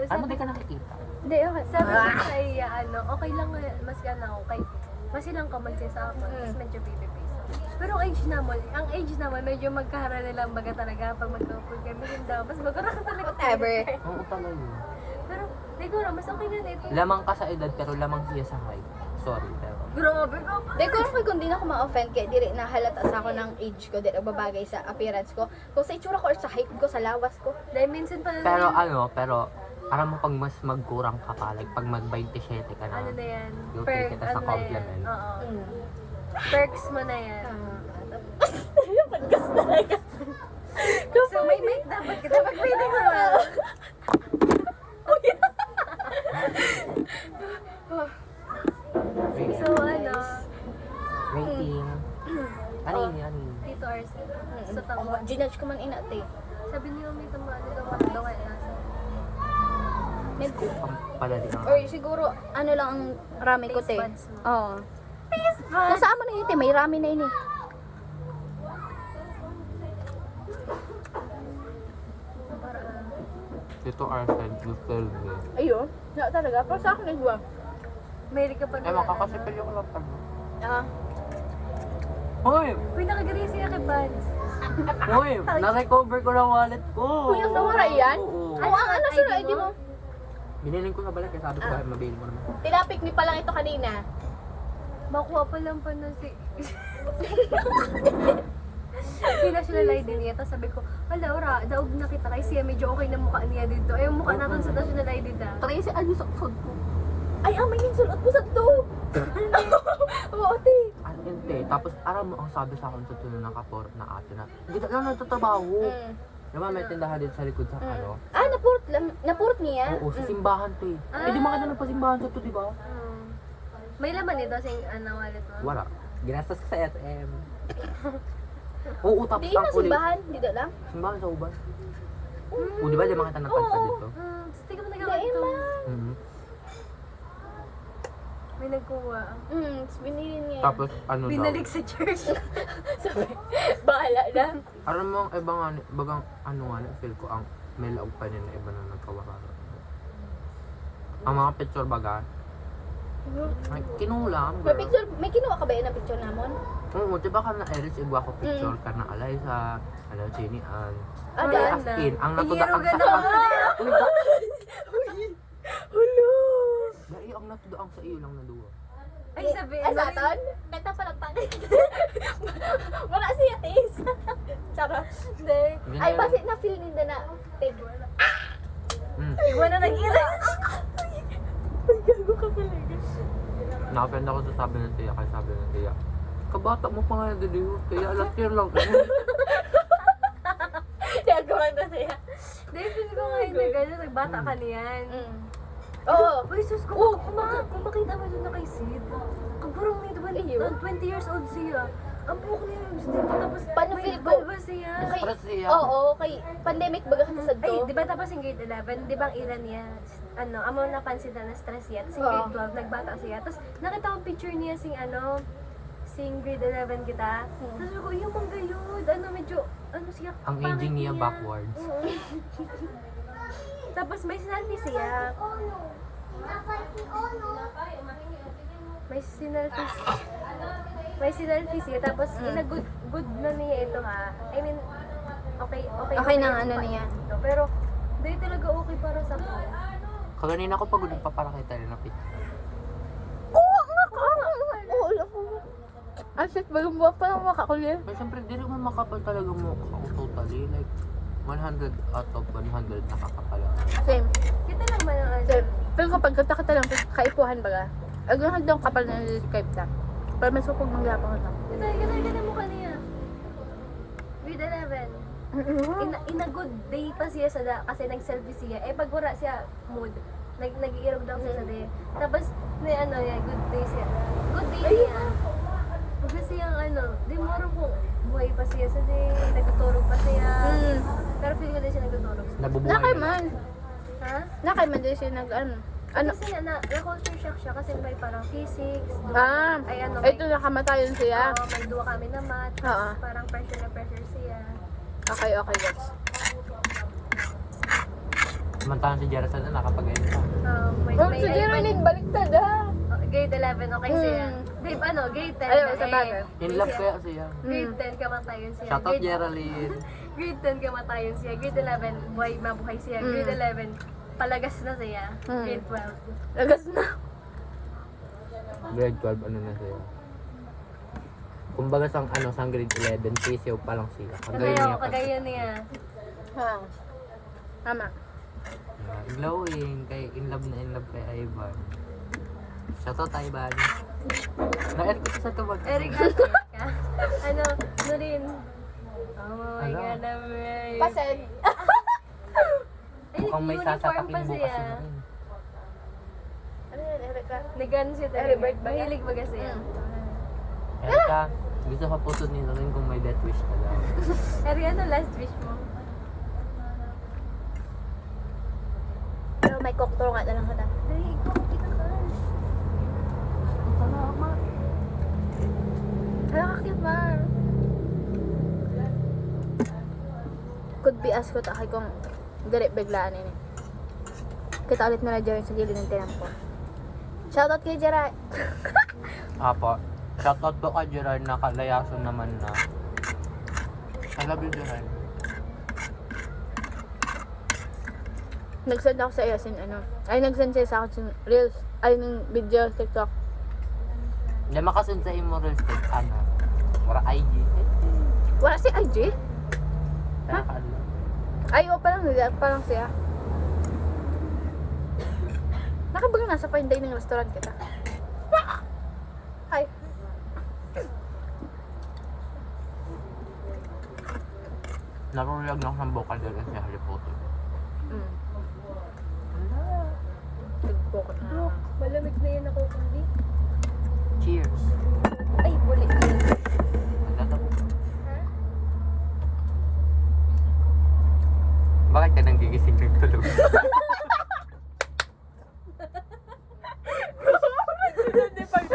Ano di ka nakikita? Hindi, okay. Sabi ko kay, okay lang, mas okay. Mas ilang ka magsiya sa ako, mas medyo baby-face. Pero ang age naman, medyo magkahara nila ang baga talaga pag magkapag kami rin daw. Mas magkaroon talaga. Whatever. Oo talaga. Pero, siguro, mas okay na nito. Lamang ka sa edad pero lamang siya sa height. Sorry, pero... Grabe ka pa. Hindi, kung di na ako ma-offend kaya diri na halata sa ako ng age ko, di babagay sa appearance ko. Kung sa itsura ko or sa height ko, sa lawas ko. Dahil minsan pa Pero alam mo pag mas magkurang ka pa, like pag mag-27 ka na, ano na yan? you'll take it as a compliment. Oo. Mm. Perks mo na yan. Podcast talaga. So, may mic dapat kita. Dapat pwede mo. So, Rating. Ano yun? Ano yun? Tito Arcel. Sa tama. Ginudge ko man inate. Sabi niyo, may tamano daw kaya nasa. Padali ang... Or siguro, ano lang ang rami ko, te. Taste buds mo. Oo. Kung saan mo na yun, te, may rami na yun eh. Para, Dito Arcel, you tell me. Ayun. Na talaga. Pero sa akin, nagwa. may ka pa Ewan, kakasipil yung lang pag... Ah. Hoy! Uy, nakagaling siya kay Vans. Hoy! Na-recover ko na wallet ko! Kuya, nawala yan? Oo. Oo, ang ano sila, ID mo? Biniling ko na balik kaya sabi ko ay mabili mo naman. Tinapik ni pa lang ito kanina. Makuha pa lang pa na si... National ID niya. Tapos sabi ko, hala, ora, daog na kita kay siya. Medyo okay na mukha niya dito. Ay, yung mukha natin sa national ID da. Tracy, ano sa kusod ko? Ay, may sulot mo sa to. Oo, te. Hindi. Tapos, alam mo, ang sabi sa akin sa tunong ng kapor na ate na, hindi ka lang nagtatrabaho. Diba may tindahan dito sa likod sa ano? Ah, napurot niya? Oo, sa simbahan to eh. Eh, di makita ng pasimbahan sa to, diba? May laman ito sa wallet mo. Wala. Ginastos ko sa SM. Oo, tapos Di na simbahan, di da lang? Simbahan sa uban. Oo, di ba di makita ng kanta dito? Hindi ka mo nagawa ito. Mhm. May nagkuha. Tapos binili niya. Tapos, ano daw? Binalik sa church. Sabi, bahala na. Alam mo, ang ibang bagang ano nga, feel ko ang may laog pa rin na iba na nagkawarara. Ang mga picture baga, ay, kinulam. May kinuha ka ba yun ng picture namon? Oo, diba ka na Eris, igwa ko picture ka na Alaysa, Chini, Ah, as in, ang natuda ang sa... Hulo! Dahil ang natuda ang sa iyo lang na duwa. Ay, sabi. Ay, sa aton? Kanta pa lang tayo. Wala siya, tis. Charot. Hindi. Ay, basi na-feel nila na, take. Iwa na nag-ira. Gago ka talaga. Nakapend ako sa sabi ng tiya, kaya sabi ng tiya, kabata mo pa nga na dito, kaya last year lang. Kaya gawin na siya. Dahil feel ko nga hindi gano'n, nagbata ka niyan. Oo. Uy, sus, kung makita mo doon na kay Sid, kung parang may diba, 20 years old siya. Ang buhok niya yung Sid, tapos Paano may feel ko? balba siya. Para siya. Oo, kay pandemic baga ka sa Ay, to. di ba tapos yung grade 11, di ba ang ira niya, amo napansin na stress siya. Tapos yung grade 12, nagbata siya. Tapos nakita ko picture niya sing grade 11 kita. Tapos ako, yung manggayod, medyo, siya, Ang pangit aging niya backwards. Oo. Tapos may sinalfi siya. May sinalfi siya. Tapos good na niya ito ha. I mean, okay Okay na ano niya. ito. Pero, hindi talaga okay para sa akin. Kaganina ko pagod pa para kita rin na picture. Oo, nga ka! Oo, ako. Asit, bagang buwak pa lang makakulit. Pero siyempre, di naman makapal talaga mo ako totally. Like, 100 out of 100 nakakapal. Same. Kita lang ba ng Same. Pero kapag kata lang, kaipuhan baga. Agahan daw kapal na describe ta. Pero mas upag manggapang ito. Kita mukha niya. Grade 11. In a good day pa siya kasi nag-selfie siya. Eh pag wala siya mood, nag-iirog daw siya sa day. Tapos good day siya. Good day niya. Pag siyang di mo rin kung buhay pa siya sa day, nagtutulog pa siya. Pero feel ko din siya nagtutulog. Nabubuhay. Nakay man. Ha? Nakay man din siya Kasi na-culture shock siya kasi may parang physics. Ito nakamatayon siya. May duwa kami na math. Oo. Parang pressure siya. Okay, gets. Samantalang si Jerasan na nakapag-end pa. May Oh, si Geraldine, baliktad ha. Grade 11, okay siya. Grade ano, grade 10 Ayaw, na sa bagay. In love kaya siya. Grade 10 kamatayon siya. Shoutout Grade, Geraldine. grade 10 kamatayon siya. Grade 11, buhay mabuhay siya. Grade 11, palagas na siya. Grade 12. Lagas na. Grade 12, ano na siya. Kumbaga sang grade 11, sisiyaw pa lang siya. Kagaya niya. Ha. Tama. Glowing, kay in love kay Ivan. Shoutout Ivan. Na-Eric ko sa tubag. Eric Alcantara. Ano rin. Oh my Ano? God, naman. Pasen. Mukhang may uniform sasataking pa bukas siya. na rin. Ano yan, Erica? Nagan siya talaga. Early bird ba yan? Mahilig ba kasi yan? Erika, gusto ka pusod nila rin kung may death wish ka daw. Eric, ano last wish mo? Pero may koktro nga na lang ka na. Dali, ikaw kita ka. Salamat. Hala, kakit man. Could be as ko takay kung dali biglaan ini. Kita ulit na Jerry sa gilid ng tinampo. Shoutout kay Jeray. Apo, shoutout po kay Gerard na kalayason naman na. I love you, Gerard. Nag-send ako sa iyo sin ano. Ay, nag-send siya sa akin sin reels. Ay, ng video TikTok. Hindi makasin sa immoral state, ano? Wala IG. Wala si IG? Nakakaalam. Ay, o parang siya. Nakabaga nasa fine dining restaurant kita. Ay. Naruriyag lang ng vocal din si Harry Potter. Mm. Nagbukot na. Malamig na yan ako kundi. Cheers! Ay, buli. Nagtatapos. Ha? Bakit ka nang gigising ng tulog? Hindi pag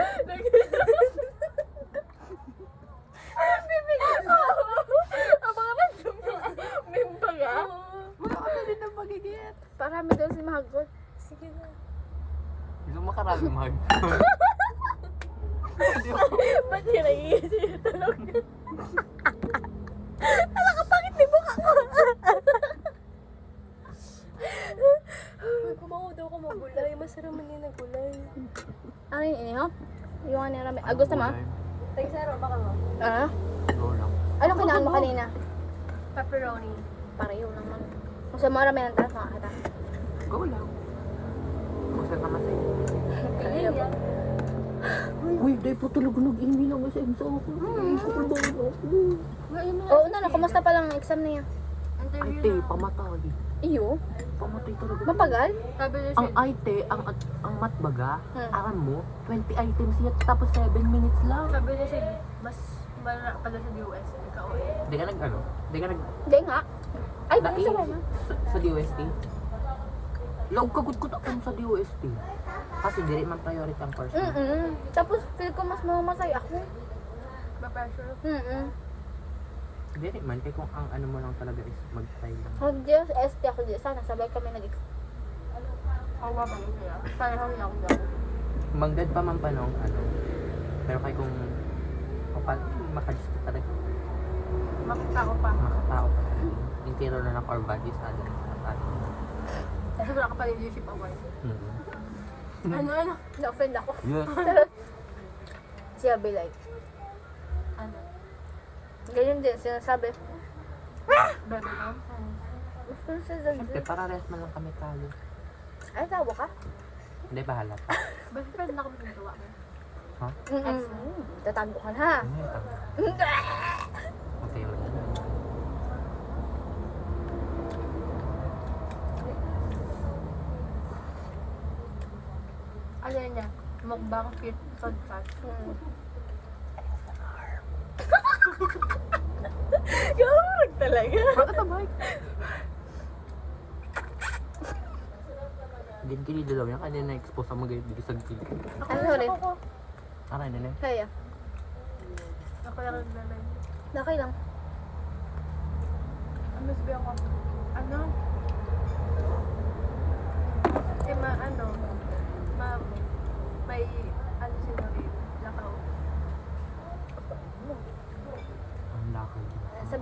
Wala ka na rin ng magigit. Parami daw si Mahagod. Sige na. Gusto mo karami mag. Ba't siya nag-iisip yung tulog niya? Alam ka, bakit di buka ko? Uy, kumawa daw ka magulay. Masarap man yan ang gulay. Ano yun, ini ho? Yung ano yung rami. Gusto mo? Tayo saro, baka mo. Ah? Go lang. Ano kinain mo kanina? Pepperoni. Pareho naman. Kung sa mga rami ng taas, makakita. Go lang. Kung saan naman sa'yo. Kaya yan. Uy, dahil po talaga nag-email ako sa exam ako. Super bawal ako. Oo na, kumusta pa lang ang exam niya? Ay, Interview te, na. pamatay. Iyo? Pamatay talaga. Mapagal? Sabi niya Ang siya. IT, ang mat baga, Hmm. aram mo, 20 items yan, tapos 7 minutes lang. Sabi niya siya, mas malala pala sa US. Ikaw eh. Di ka nag-ano? Di ka nag... Hindi nga. Ay, bakit Laing sa kanya? sa DOST? Laog kagud-gud ako sa DOST. Kasi dili man priority ang course. Tapos, feel ko mas mamasay ako. Ma-pressure. Dili man, kaya kung ang ano mo lang talaga is mag-try lang. Mag-Diyos, ST ako dyan. Sana sabay kami Kawa pa mo siya. Pareho niya ako daw. Magdad pa man pa nung ano. Pero kaya kung makadis ka talaga, Makita ko pa. makatao pa. Yung tiro na ng core values sa atin. Kasi wala ka pa leadership award. Ano? Na-offend ako. Yes. Siya be like, Ano? ganyan din, sinasabi. Bebe ko? Gusto na siya Siyempre, dyan. para rest man lang kami tayo. Ay, tawa ka? Hindi, bahala pa. Best friend na kami ginagawa ko. Ha? Tatago ka na ha. Ano yung tama? Okay, wala na. Ano yan niya? Mukbang fit podcast. Gawag talaga. Bakit ang mic? Hindi kini dalaw yan. Kanya na-expose ang mga ibig sa gilid. Ano, sorry? Aray na na. Kaya. Ako lang naglalay. Okay lang. Ano sabi ako? Ano?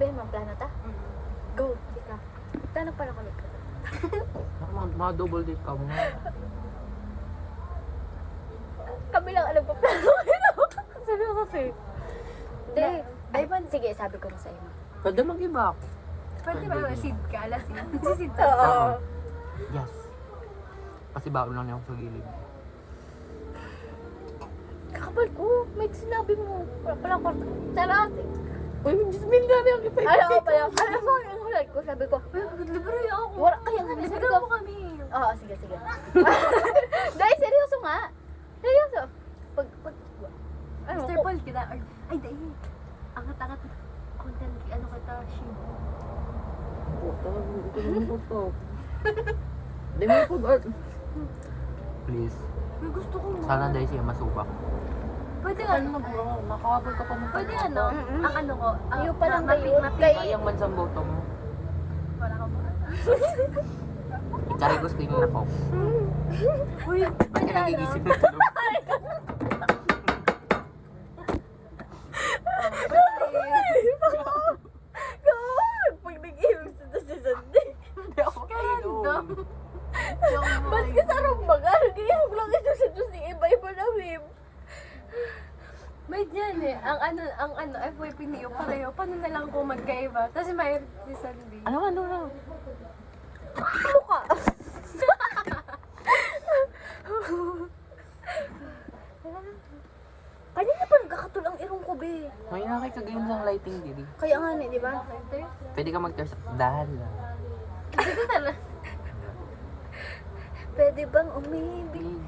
sabihin mo ang plano ta? Go, ika. Plano pala kami. Mga double date ka mo. Kami lang alam pa plano. Sabi ko kasi. Hindi. Ay, sige, sabi ko na sa iyo. Pwede mag-iba. Pwede ba masid ka? Alasin. Sisid ka. Oo. Yes. Kasi baon lang niya ako sa gilid. Kakapal ko. May sinabi mo. Wala pala ko. Charot. Uy, Jasmine na rin ang ipay. Alam ko pala. Alam mo, yung hulag ko. Sabi ko, Libre ako. wala kaya nga. Sabi Libre ko, mo kami. oo, sige, sige. Dahil, seryoso nga. Seryoso. Ano Mr. ko? Paul, kita. Ay, dahil. Angat-angat. Content, ano kita, shibo. Puta, ito naman po to. Hindi mo po ba? Please. May gusto ko mo. Sana dahil siya masubak. Pwede ano. Makakabal ka pa mo. Pwede ano. Ang ano ko. Iyo pa lang mapi- kayo. mapi- Kayang man sa boto mo. Wala ka muna. Ikarigos ko yung nako. Uy, pwede Kaya ano. nagigising na tulog. Pag nag-ibig sa si Sandy. Hindi ako kainom. Ba't ka sa rumbaga? Nag-ibig lang ito sa Diyos ni iba-iba na wim. May dyan eh. Ang ano, FYP niyo pareho. Paano na lang kung magkaiba? Tapos may si Sandy. Ano? Mukha. Kanina pa nagkakatul ang irong ko, be. May nakikagayon sa lighting diri. Kaya nga di ba? Pwede ka mag-test. Dahan lang. Dito tala. Pwede bang umibig?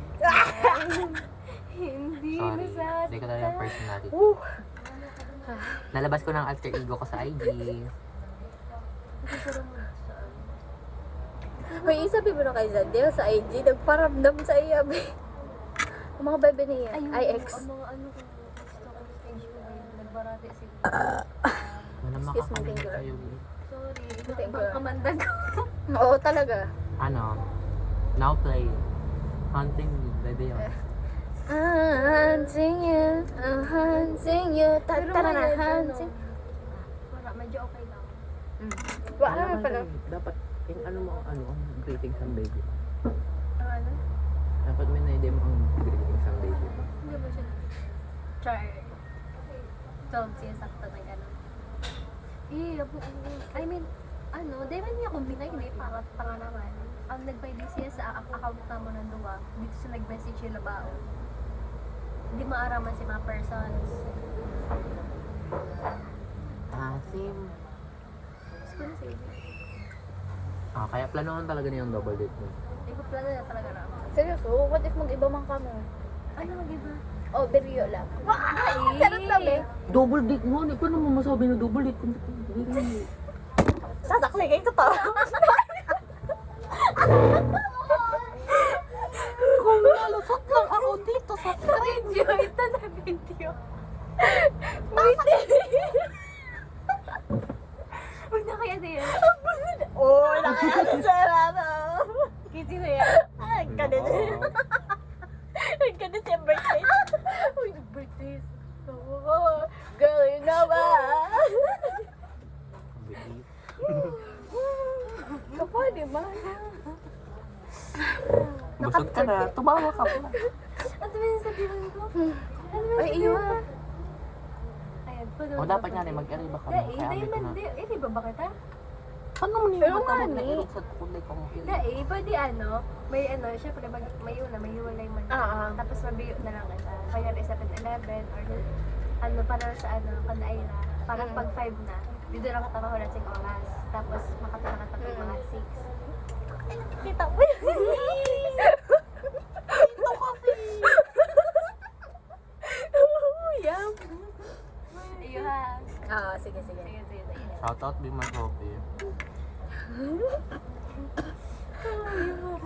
Hindi Sorry. na sa... Hindi ko talaga yung personality. Uh. Nalabas ko ng alter ego ko sa IG. May isabi mo na kay Sandy sa IG, nagparamdam sa iya, be. Ang mga bebe niya, ay ex. Ang mga ano ko. Gusto ko stage ko ngayon. Nagbarate sila. Wala Excuse me, makakalim thank you. kayo. Sorry. Thank you. Kamandag ko. Oo, talaga. Ano? Now play. Hunting me. Pwede yun. Hunting you, hunting you, tatara na hunting. Wala, medyo okay lang. Wala naman pala. Dapat, yung ano mo, ano, ang greetings ang baby. Ang ano? Dapat may na-idea mo ang greetings ang baby. Hindi ba siya? Char. 12 siya sakto na gano'n. I mean, ano, di ba niya kumbinay, hindi, para tanga naman. Ang nag-pwede siya sa account na mo ng duwa, dito sa nag-message siya labao. Hindi maaraman si mga persons. Asim. Gusto ko na sige. Kaya planohan talaga niya yung double date mo. Hindi ko plano na talaga na. Seryoso, what if mag-iba man ka mo? Ano mag-iba? Oh, beryo lang. Ay! Sarap lang eh. Double date mo? Hindi ko naman masabi na double date. Hindi. Sasakli kayo to. Kung nalusot lang ako dito sa Video! Ito na video! Wait. Huwag na kaya na yan. Oh, nakayaan sa rano. Kisi na yan. Ay, ganun. Ay, ganun siya birthday. Uy, nag-birthday. Girl, you know ba? Kapag, di ba? Busog ka na, tumawa ka pa. Ano ba yung sabihin ko? Ano ba Ay, iyo. Ayan, O dapat nga rin, mag-arriba ka mo. Dai, Kaya dai abay ko man, na. di ba ba kita? Paano mo niyo Pero ba't nga, ako ni. na-irog sa kulay ko mo? Dai, pwede ano, may ano, syempre may una, may hiwalay man. Tapos mabiyo na lang kita. Kaya sa 7-Eleven or ano, para sa ano, kanay na. Parang pag 5 na, dito lang katabaho na 5 oras. Tapos makatama na tapos mga 6. Kita mo yun. Ito kasi. Yum. Iyo ha. Sige, sige. Sige, sige, sige. Shoutout Bima Sophie.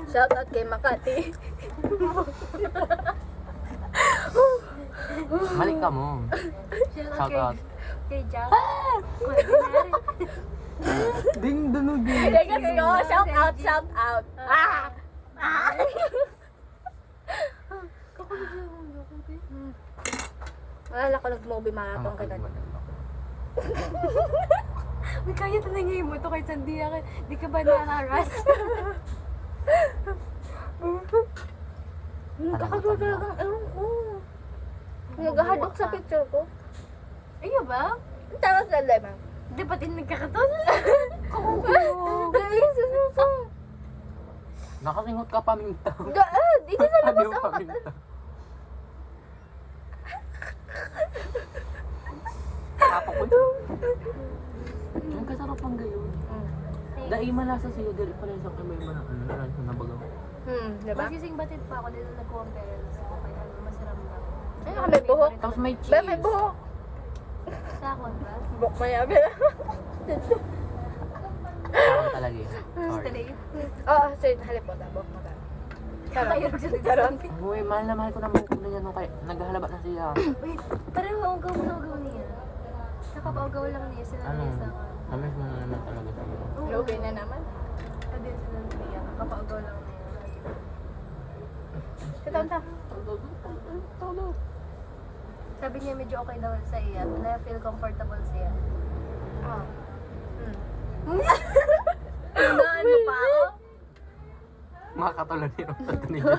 Shoutout kay Makati. Malik ka mo. Shoutout. Kay Jack. Ding dunog din. Let's go. Shout out, shout out. Wala ko nag-movie marathon ka na. May kaya tanangin mo to kay Sandia. Di ka ba naharas? Kakagawa talagang ewan ko. Naghahadok sa picture ko. Ayun ba? Ang tawas na lemon. Di ba din nagkakaton? Galing sa suso. Nakasingot ka paminta. Dito sa labas Adiw ang paminta. Tapos ko ito. Ang kasarap ang gayon. Dahil malasa sa'yo, dahil pala isang kamay mo na ano, naran ko na bagang. Diba? Magising batid pa ako dito nag-conference ko. Kaya masarap lang. Ay, may buhok. Tapos may cheese. Ba, may buhok. Sakon ba? Buhok mayabi. Parang talaga yun. Sorry. Straight. Oo, straight. Halip po, buhok mo. Kaya siya Charon. Uy, mahal na mahal ko na buhok na yan. No, kaya naghahalabat na siya. Wait, parang maugaw mo na ugaw niya. Nakapaugaw lang niya sila Ano? niya sa akin. Namiss mo na naman talaga sa'yo. Lugi na naman. Adin sila niya. Nakapaugaw lang niya. Kanta. Sabi niya medyo okay daw sa iya. Na feel comfortable siya. Oo. Unaan mo pa ako? Mga katulad ni Ronald ninyo.